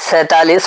47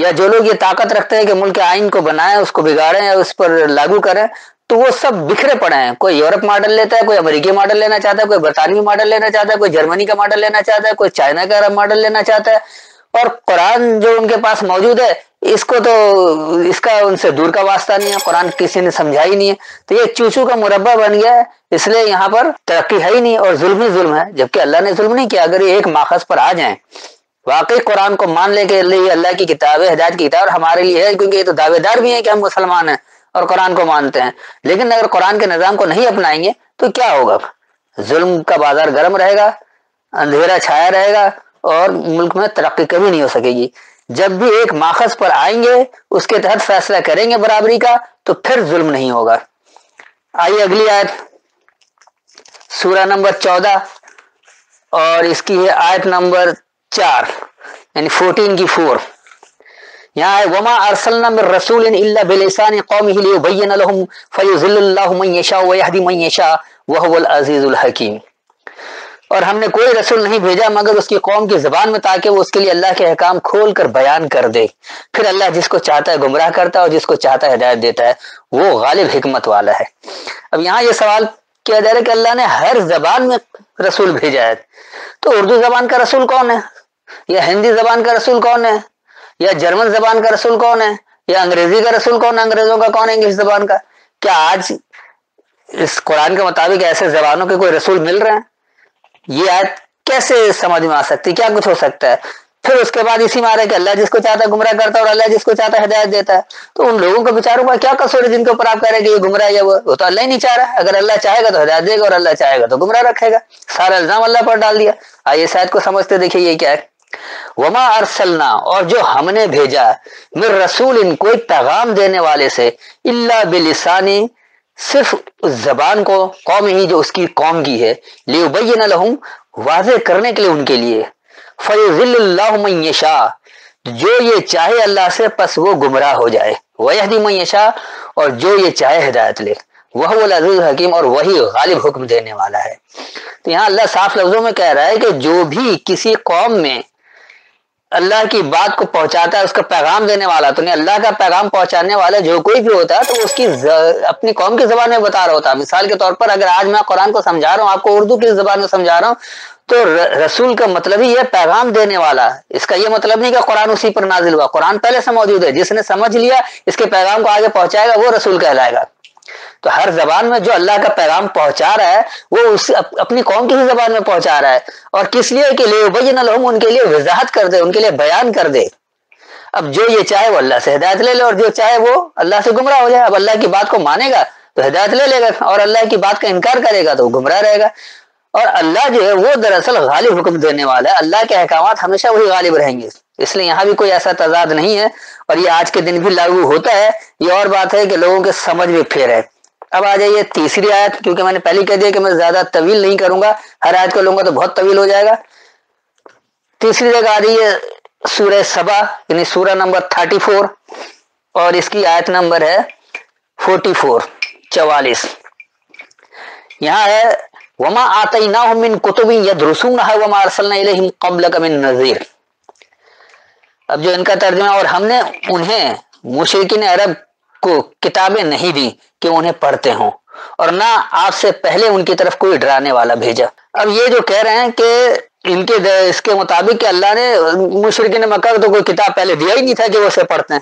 یا جو لوگ یہ طاقت رکھتے ہیں کہ ملک کے آئین کو بنائیں، اس کو بگاڑیں یا اس پر لاگو کریں، تو وہ سب بکھرے پڑے ہیں. کوئی یورپ ماڈل لیتا ہے، کوئی امریکی ماڈل لینا چاہتا ہے، کوئی برطانوی ماڈل لینا چاہتا ہے، کوئی جرمنی کا ماڈل لینا چاہتا ہے، کوئی چائنا کا ماڈل لینا چاہتا ہے. اور قرآن جو ان کے پاس موجود ہے اس کو تو اس کا ان سے دور کا واسطہ نہیں ہے، قرآن کسی نے سمجھا ہی نہیں ہے. تو یہ چوچو کا مربع بن گیا ہے، اس لیے یہاں پر ترقی ہے ہی نہیں اور ظلم ہی ظلم ہے. جبکہ اللہ نے ظلم نہیں کیا. اگر یہ ایک ماخذ پر آ جائیں، واقعی قرآن کو مان لے کے یہ اللہ کی کتاب ہے، ہدایت کی کتاب اور ہمارے لیے ہے، کیونکہ یہ تو دعوے دار بھی ہیں کہ ہم مسلمان ہیں اور قرآن کو مانتے ہیں. لیکن اگر قرآن کے نظام کو نہیں اپنائیں گے تو کیا ہوگا؟ ظلم کا بازار گرم رہے گا، اندھیرا چھایا رہے گا اور ملک میں ترقی کبھی نہیں ہو سکے گی. جب بھی ایک ماخذ پر آئیں گے، اس کے تحت فیصلہ کریں گے برابری کا، تو پھر ظلم نہیں ہوگا. آئیے اگلی آیت، سورہ نمبر 14 اور اس کی ہے آیت نمبر 4، یعنی 14 کی 4. یہاں ہے وما ارسلنا من رسول الا بلسان قومه ليبين لهم فيضل الله من يشاء ويهدي من يشاء وهو العزيز الحكيم. اور ہم نے کوئی رسول نہیں بھیجا مگر اس کی قوم کی زبان میں، تاکہ وہ اس کے لیے اللہ کے احکام کھول کر بیان کر دے. پھر اللہ جس کو چاہتا ہے گمراہ کرتا ہے اور جس کو چاہتا ہے ہدایت دیتا ہے. وہ غالب حکمت والا ہے. اب یہاں یہ سوال کیا جا رہا ہے کہ اللہ نے ہر زبان میں رسول بھیجا ہے، تو اردو زبان کا رسول کون ہے؟ یا ہندی زبان کا رسول کون ہے؟ یا جرمن زبان کا رسول کون ہے؟ یا انگریزی کا رسول کون ہے؟ انگریزوں کا کون ہے؟ انگلش زبان کا؟ کیا آج اس قرآن کے مطابق ایسے زبانوں کے کوئی رسول مل رہے ہیں؟ یہ آیت کیسے سمجھ میں آ سکتی؟ کیا کچھ ہو سکتا ہے؟ پھر اس کے بعد اسی میں آ رہا ہے کہ اللہ جس کو چاہتا ہے گمراہ کرتا ہے اور اللہ جس کو چاہتا ہے ہدایت دیتا ہے. تو ان لوگوں کو بیچاروں کا کیا قصور ہے جن کے اوپر آپ کہہ رہے ہیں کہ یہ گمراہ ہے؟ وہ تو اللہ ہی نہیں چاہ رہا ہے. اگر اللہ چاہے گا تو ہدایت دے گا اور اللہ چاہے گا تو گمراہ رکھے گا. سارا الزام اللہ پر ڈال دیا. آئیے اس آیت کو سمجھتے دیکھیے یہ کیا ہے. وما ارسلنا، اور جو ہم نے بھیجا، من رسول، کوئی پیغام دینے والے سے، الا بلسانی، صرف اس زبان کو، قوم ہی جو اس کی قوم کی ہے، لیبین لہم، واضح کرنے کے لیے ان کے لیے، فیضل اللہ من یشاء، جو یہ چاہے اللہ سے پس وہ گمراہ ہو جائے، ویہدی من یشاء، اور جو یہ چاہے ہدایت لے، وہو العزیز الحکیم، اور وہی غالب حکم دینے والا ہے. تو یہاں اللہ صاف لفظوں میں کہہ رہا ہے کہ جو بھی کسی قوم میں اللہ کی بات کو پہنچاتا ہے، اس کا پیغام دینے والا، تو نہیں اللہ کا پیغام پہنچانے والا جو کوئی بھی ہوتا ہے تو اس کی اپنی قوم کی زبان میں بتا رہا ہوتا ہے. مثال کے طور پر اگر آج میں قرآن کو سمجھا رہا ہوں، آپ کو اردو کی زبان میں سمجھا رہا ہوں، تو رسول کا مطلب ہی یہ پیغام دینے والا. اس کا یہ مطلب نہیں کہ قرآن اسی پر نازل ہوا، قرآن پہلے سے موجود ہے، جس نے سمجھ لیا اس کے پیغام کو آگے پہنچائے گا وہ رسول کہلائے گا. تو ہر زبان میں جو اللہ کا پیغام پہنچا رہا ہے وہ اس اپنی قوم کی ہی زبان میں پہنچا رہا ہے. اور کس لیے؟ کہ لیبین لہم، ان کے لیے وضاحت کر دے، ان کے لیے بیان کر دے. اب جو یہ چاہے وہ اللہ سے ہدایت لے لے اور جو چاہے وہ اللہ سے گمراہ ہو جائے. اب اللہ کی بات کو مانے گا تو ہدایت لے لے گا اور اللہ کی بات کا انکار کرے گا تو وہ گمراہ رہے گا. اور اللہ جو ہے وہ دراصل غالب حکم دینے والا ہے. اللہ کے احکامات ہمیشہ وہی غالب رہیں گے. اس لیے یہاں بھی کوئی ایسا تضاد نہیں ہے اور یہ آج کے دن بھی لاگو ہوتا ہے. یہ اور بات ہے کہ لوگوں کے سمجھ میں پھیر ہے. اب آ جائیے تیسری آیت، کیونکہ میں نے پہلے کہہ دیا کہ میں زیادہ طویل نہیں کروں گا، ہر آیت کو لوں گا تو بہت طویل ہو جائے گا. تیسری جگہ آ رہی ہے سورہ سبا، یعنی سورہ نمبر 34 اور اس کی آیت نمبر ہے 44. یہاں ہے وما آتیناہم من کتب یدرسونہا وما ارسلنا الیہم قبلک من نذیر. اب جو ان کا ترجمہ، اور ہم نے انہیں مشرکین عرب کو کتابیں نہیں دی کہ انہیں پڑھتے ہوں، اور نہ آپ سے پہلے ان کی طرف کوئی ڈرانے والا بھیجا. اب یہ جو کہہ رہے ہیں کہ ان کے اس کے مطابق کہ اللہ نے مشرکین مکہ کو تو کوئی کتاب پہلے دیا ہی نہیں تھا کہ وہ اسے پڑھتے ہیں،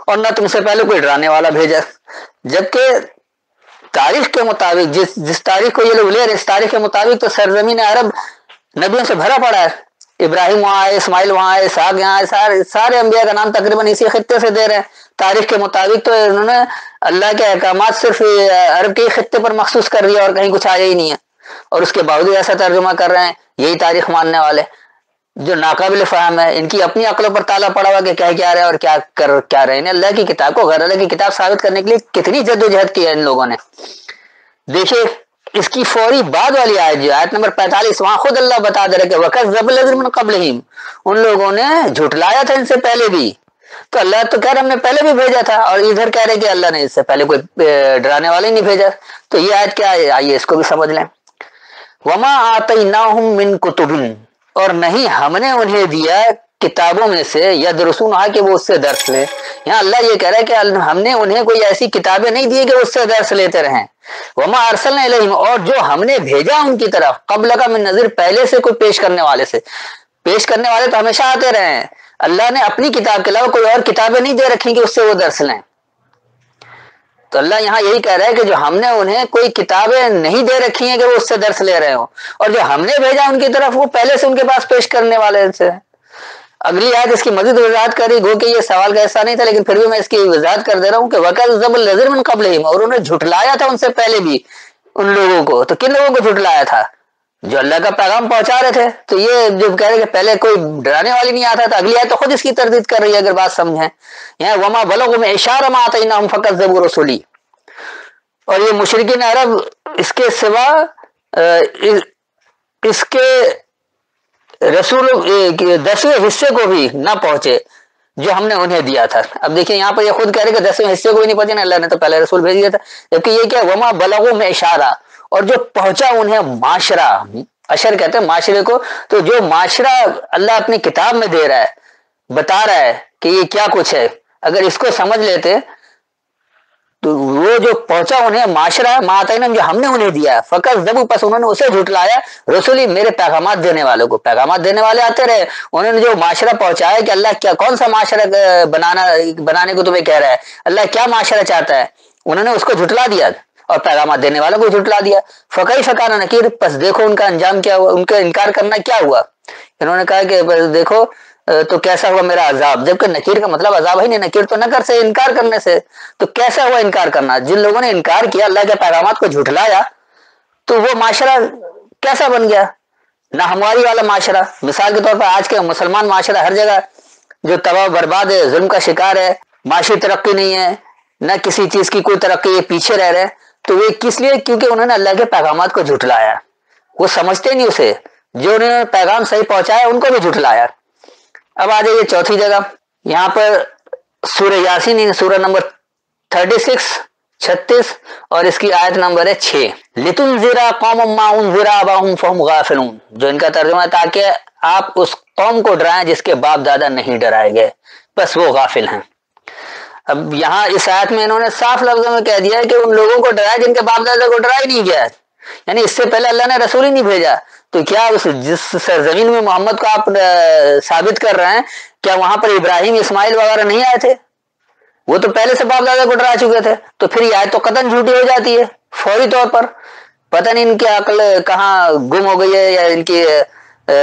اور نہ تم سے پہلے کوئی ڈرانے والا بھیجا. جبکہ تاریخ کے مطابق جس تاریخ کو یہ لوگ لے رہے، اس تاریخ کے مطابق تو سرزمین عرب نبیوں سے بھرا پڑا ہے. ابراہیم وہاں آئے، اسماعیل وہاں آئے، اسحاق یہاں آئے، سارے انبیاء کا نام تقریباً اسی خطے سے دے رہے ہیں. تاریخ کے مطابق تو انہوں نے اللہ کے احکامات صرف عرب کے خطے پر مخصوص کر دیا اور کہیں کچھ آیا ہی نہیں ہے، اور اس کے باوجود ایسا ترجمہ کر رہے ہیں. یہی تاریخ ماننے والے جو ناقابل فہم ہے، ان کی اپنی عقلوں پر تالا پڑا ہوا کہ کیا رہے اور کیا کر کیا رہے ہیں. اللہ کی کتاب کو غیر اللہ کی کتاب ثابت کرنے کے لیے کتنی جدوجہد کی ہے ان لوگوں نے. دیکھیے اس کی فوری بعد والی آیت جو آیت نمبر 45، وہاں خود اللہ بتا دے رہے کہ وَكَذَّبَ الَّذِينَ مِن قَبْلِهِمْ، ان لوگوں نے جھٹلایا تھا ان سے پہلے بھی. تو اللہ تو کہہ رہے ہم نے پہلے بھی بھیجا تھا، اور ادھر کہہ رہے کہ اللہ نے اس سے پہلے کوئی ڈرانے والے نہیں بھیجا. تو یہ آیت کیا ہے؟ آئیے اس کو بھی سمجھ لیں. وَمَا آتَيْنَاهُم مِّن كُتُبٍ، اور نہیں ہم نے انہیں دیا کتابوں میں سے یدرسونہا کہ وہ اس سے درس لیں. یہاں اللہ یہ کہہ رہا ہے کہ ہم نے انہیں کوئی ایسی کتابیں نہیں دی کہ اس سے درس لیتے رہیں. وما ارسلنا الیہم اور جو ہم نے بھیجا ان کی طرف قبل کا من نذیر پہلے سے کوئی پیش کرنے والے سے. پیش کرنے والے تو ہمیشہ آتے رہے ہیں. اللہ نے اپنی کتاب کے علاوہ کوئی اور کتابیں نہیں دے رکھی کہ اس سے وہ درس لیں. تو اللہ یہاں یہی کہہ رہا ہے کہ جو ہم نے انہیں کوئی کتابیں نہیں دے رکھی ہیں کہ وہ اس سے درس لے رہے ہوں, اور جو ہم نے بھیجا ان کی طرف وہ پہلے سے ان کے پاس پیش کرنے والے سے. اگلی آیت اس کی مزید وضاحت کری, گو کہ یہ سوال کا ایسا نہیں تھا لیکن پھر بھی میں اس کی وضاحت کر دے رہا ہوں کہ وَكَذَّبَ الَّذِينَ مِن قَبْلِهِمْ اور انہوں نے جھٹلایا تھا ان سے پہلے بھی ان لوگوں کو. تو کن لوگوں کو جھٹلایا تھا؟ جو اللہ کا پیغام پہنچا رہے تھے. تو یہ جو کہہ رہے کہ پہلے کوئی ڈرانے والی نہیں آتا تھا, اگلی آیت تو خود اس کی تردید کر رہی ہے اگر بات سمجھیں. یہاں وما بلغوا معشار ما آتیناہم فکذبوا رسلی, اور یہ مشرکین عرب اس کے سوا اس کے رسول 10ویں حصے کو بھی نہ پہنچے جو ہم نے انہیں دیا تھا. اب دیکھیں یہاں پر یہ خود کہہ رہے کہ 10ویں حصے کو بھی نہیں پہنچے نا, اللہ نے تو پہلے رسول بھیج دیا تھا. جبکہ یہ کیا وما بلغوا معشارا, اور جو پہنچا انہیں معاشرہ, اشر کہتے ہیں معاشرے کو. تو جو معاشرہ اللہ اپنی کتاب میں دے رہا ہے, بتا رہا ہے کہ یہ کیا کچھ ہے, اگر اس کو سمجھ لیتے تو وہ جو پہنچا انہیں معاشرہ ماتینم جو ہم نے انہیں دیا فکذبوا پس انہوں نے اسے جھٹلایا رسولی میرے پیغامات دینے والوں کو. پیغامات دینے والے آتے رہے, انہوں نے جو معاشرہ پہنچایا کہ اللہ کیا کون سا معاشرہ بنانے کو تمہیں کہہ رہا ہے, اللہ کیا معاشرہ چاہتا ہے, انہوں نے اس کو جھٹلا دیا اور پیغامات دینے والوں کو جھٹلا دیا. فکیف کان نکیر پس دیکھو ان کا انجام کیا ہوا, ان کا انکار کرنا کیا ہوا. انہوں نے کہا کہ بس دیکھو تو کیسا ہوا میرا عذاب, جبکہ نکیر کا مطلب عذاب ہے نہیں, نکیر تو نہ کر سے انکار کرنے سے. تو کیسا ہوا انکار کرنا, جن لوگوں نے انکار کیا اللہ کے پیغامات کو جھٹلایا تو وہ معاشرہ کیسا بن گیا, نہ ہمواری والا معاشرہ. مثال کے طور پر آج کے مسلمان معاشرہ ہر جگہ جو تباہ برباد ہے, ظلم کا شکار ہے, معاشی ترقی نہیں ہے, نہ کسی چیز کی کوئی ترقی, یہ پیچھے رہ رہے. تو وہ کس لیے, کیونکہ انہوں نے اللہ کے پیغامات کو جھٹلایا. وہ سمجھتے نہیں اسے, جو انہوں نے پیغام صحیح پہنچایا ان کو بھی جھٹلایا. اب آ جائیے چوتھی جگہ, یہاں پر سورہ یاسین سورہ نمبر 36 36 اور اس کی آیت نمبر ہے 6. لِتُنذِرَ قَوْمًا مَّا أُنذِرَ آبَاؤُهُمْ فَهُمْ غَافِلُونَ, جو ان کا ترجمہ ہے تاکہ آپ اس قوم کو ڈرائیں جس کے باپ دادا نہیں ڈرائے گئے, بس وہ غافل ہیں. اب یہاں اس آیت میں انہوں نے صاف لفظوں میں کہہ دیا ہے کہ ان لوگوں کو ڈرایا جن کے باپ دادا کو ڈرایا نہیں گیا, یعنی اس سے پہلے اللہ نے رسول ہی نہیں بھیجا. تو کیا جس سرزمین میں محمد کو آپ ثابت کر رہے ہیں, کیا وہاں پر ابراہیم اسماعیل وغیرہ نہیں آئے تھے؟ وہ تو پہلے سے باپ دادا کو ڈرا چکے تھے. تو پھر یہ آیت تو قطعاً جھوٹی ہو جاتی ہے فوری طور پر. پتہ نہیں ان کی عقل کہاں گم ہو گئی ہے, یا ان کی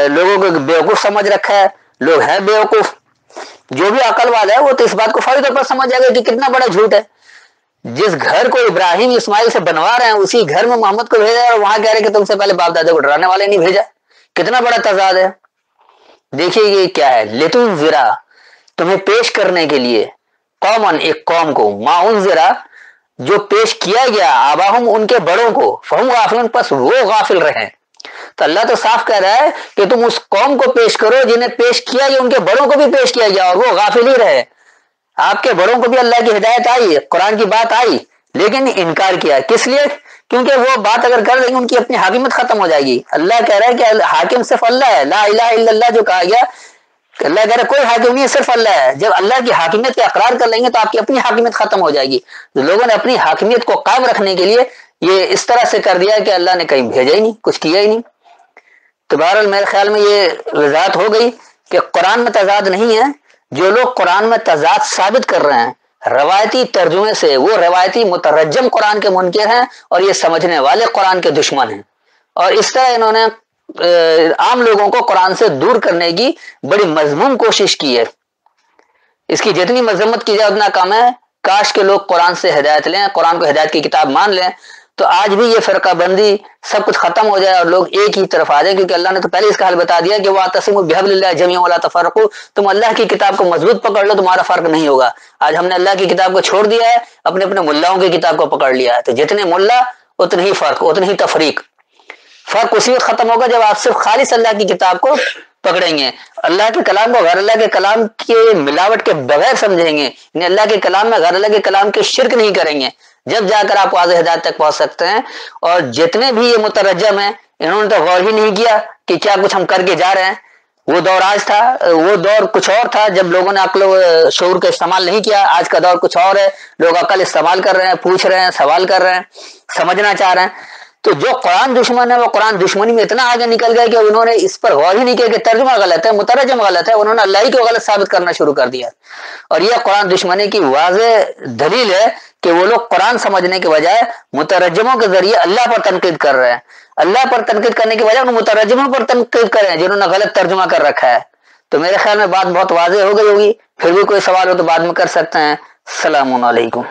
لوگوں کو بیوقوف سمجھ رکھا ہے. لوگ ہیں بیوقوف, جو بھی عقل والا ہے وہ تو اس بات کو فوری طور پر سمجھ جائے گا کہ کتنا بڑا جھوٹ ہے. جس گھر کو ابراہیم اسماعیل سے بنوا رہے ہیں اسی گھر میں محمد کو بھیجا اور وہاں کہہ رہے کہ تم سے پہلے باپ دادا کو ڈرانے والے نہیں بھیجا. کتنا بڑا تضاد ہے. دیکھیے یہ کیا ہے, لِتُنذِرَ تمہیں پیش کرنے کے لیے, قومن ایک قوم کو, ما انذر جو پیش کیا گیا, آباہم ان کے بڑوں کو, فہم غافلون پس وہ غافل رہیں. تو اللہ تو صاف کہہ رہا ہے کہ تم اس قوم کو پیش کرو جنہیں پیش کیا گیا, ان کے بڑوں کو بھی پیش کیا گیا اور وہ غافل ہی رہے. آپ کے بڑوں کو بھی اللہ کی ہدایت آئی, قرآن کی بات آئی, لیکن انکار کیا. کس لیے؟ کیونکہ وہ بات اگر کر دیں گے ان کی اپنی حاکمیت ختم ہو جائے گی. اللہ کہہ رہا ہے کہ حاکم صرف اللہ ہے, لا الہ الا اللہ جو کہا گیا, اللہ کہہ رہا ہے کوئی حاکم نہیں ہے, صرف اللہ ہے. جب اللہ کی حاکمیت کا اقرار کر لیں گے تو آپ کی اپنی حاکمیت ختم ہو جائے گی. لوگوں نے اپنی حاکمیت کو قائم رکھنے کے لیے یہ اس طرح سے کر دیا کہ اللہ نے کہیں بھیجا ہی نہیں, کچھ کیا ہی نہیں. تو بہرحال میرے خیال میں یہ وضاحت ہو گئی کہ قرآن میں تضاد نہیں ہے. جو لوگ قرآن میں تضاد ثابت کر رہے ہیں روایتی ترجمے سے, وہ روایتی مترجم قرآن کے منکر ہیں اور یہ سمجھنے والے قرآن کے دشمن ہیں. اور اس طرح انہوں نے عام لوگوں کو قرآن سے دور کرنے کی بڑی مذموم کوشش کی ہے. اس کی جتنی مذمت کی جائے اتنا کم ہے. کاش کے لوگ قرآن سے ہدایت لیں, قرآن کو ہدایت کی کتاب مان لیں, تو آج بھی یہ فرقہ بندی سب کچھ ختم ہو جائے اور لوگ ایک ہی طرف آ جائیں. کیونکہ اللہ نے تو پہلے اس کا حل بتا دیا کہ وَاعْتَصِمُوا بِحَبْلِ اللَّهِ جَمِيعًا وَلَا تَفَرَّقُوا, تم اللہ کی کتاب کو مضبوط پکڑ لو, تمہارا فرق نہیں ہوگا. آج ہم نے اللہ کی کتاب کو چھوڑ دیا ہے, اپنے اپنے ملاؤں کی کتاب کو پکڑ لیا ہے. تو جتنے ملا اتنے ہی فرق, اتنی ہی تفریق. فرق اسی وقت ختم ہوگا جب آپ صرف خالص اللہ کی کتاب کو پکڑیں گے, اللہ کے کلام کو غیر اللہ کے کلام کے ملاوٹ کے بغیر سمجھیں گے, یعنی اللہ کے کلام میں غیر اللہ کے کلام کے شرک نہیں کریں گے, جب جا کر آپ واضح ہدایت تک پہنچ سکتے ہیں. اور جتنے بھی یہ مترجم ہیں انہوں نے تو غور ہی نہیں کیا کہ کیا کچھ ہم کر کے جا رہے ہیں. وہ دور آج تھا، وہ دور کچھ اور تھا جب لوگوں نے عقل و شعور کا استعمال نہیں کیا. آج کا دور کچھ اور ہے، لوگ عقل استعمال کر رہے ہیں، پوچھ رہے ہیں، سوال کر رہے ہیں، سمجھنا چاہ رہے ہیں. تو جو قرآن دشمن ہے وہ قرآن دشمنی میں اتنا آگے نکل گیا کہ انہوں نے اس پر غور ہی نہیں کیا کہ ترجمہ غلط ہے، مترجم غلط ہے، انہوں نے اللہ ہی کو غلط ثابت کرنا شروع کر دیا. اور یہ قرآن دشمنی کی واضح دلیل ہے کہ وہ لوگ قرآن سمجھنے کے بجائے مترجموں کے ذریعے اللہ پر تنقید کر رہے ہیں. اللہ پر تنقید کرنے کے بجائے ان مترجموں پر تنقید کر رہے ہیں جنہوں نے غلط ترجمہ کر رکھا ہے. تو میرے خیال میں بات بہت واضح ہو گئی ہوگی. پھر بھی کوئی سوال ہو تو بعد میں کر سکتے ہیں. السلام علیکم.